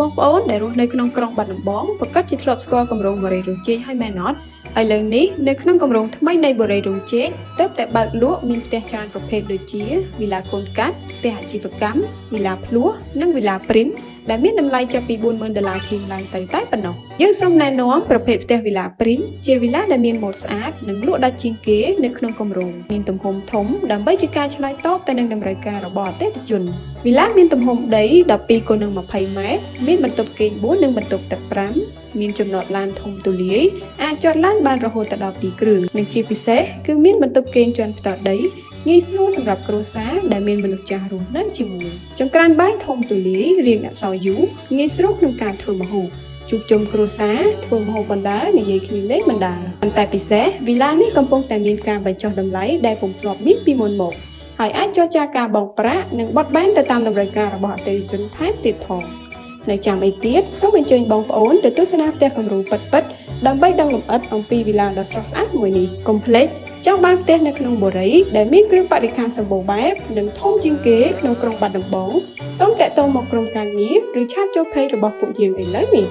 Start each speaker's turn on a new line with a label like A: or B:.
A: បងប្អូនដែលរស់នៅក្នុងក្រុងបាត់ដំបងប្រកាសជាធ្លាប់ស្គាល់គម្រោងបរិយារោងជ័យហើយមែនអត់ឥឡូវនេះនៅក្នុងគម្រោងថ្មីនៃបរិយារោងជ័យទើបតែបើកលក់មានផ្ទះច្រើនប្រភេទដូចជាវីឡាកូនកាត់ផ្ទះអាជីវកម្មវីឡាភ្លោះនិងវីឡាព្រីនដែលមានតម្លៃចាប់ពី$40,000ជាងឡើងទៅតែប៉ុណ្ណោះយើងសូមណែនាំប្រភេទផ្ទះវីឡាព្រីនជាវីឡាដែលមានម៉ូដស្អាតនិងលក់ដាច់ជាងគេនៅក្នុងគម្រោងមានទំហំធំដើម្បីជាការឆ្លើយតបទៅនឹងតម្រូវការរបស់អតិថិជនវីឡាមានទំហំដី12x20 ម៉ែត្រមានបន្ទប់គេង4និងបន្ទប់ទឹក5មានចំណតឡានធំទូលាយអាចចតឡានបានរហូតដល់2គ្រឿងនិងជាពិសេសគឺមានបន្ទប់គេងជាន់ផ្ទាល់ដីងាយស្រួលសម្រាប់គ្រួសារដែលមានមនុស្សចាស់រស់នៅជាមួយចង្ក្រានបាយធំទូលាយរាងអក្សរ U ងាយស្រួលក្នុងការធ្វើម្ហូបជួបជុំគ្រួសារធ្វើម្ហូបបណ្ដើរនិយាយគ្នាលេងបណ្ដើរប៉ុន្តែពិសេសវីឡានេះកំពុងតែមានការបញ្ចុះតម្លៃដែលពុំធ្លាប់មានពីមុនមកហើយអាចចរចាការបង់ប្រាក់និងបត់បែនទៅតាមតម្រូវការរបស់អតិថិជនថែមទៀតផងនៅចាំអីទៀតសូមអញ្ជើញបងប្អូនទៅទស្សនាផ្ទះគំរូពិតៗដើម្បីដឹងលម្អិតអំពីវីឡាដ៏ស្រស់ស្អាតមួយនេះកុំភ្លេចចង់បានផ្ទះនៅក្នុងបុរីដែលមានគ្រឿងបរិក្ខារសម្បូរបែបនិងធំជាងគេក្នុងក្រុងបាត់ដំបងសូមតាក់ទងមកក្រុមការងារឬឆាតចូល Page របស់ពួកយើងឥឡូវនេះ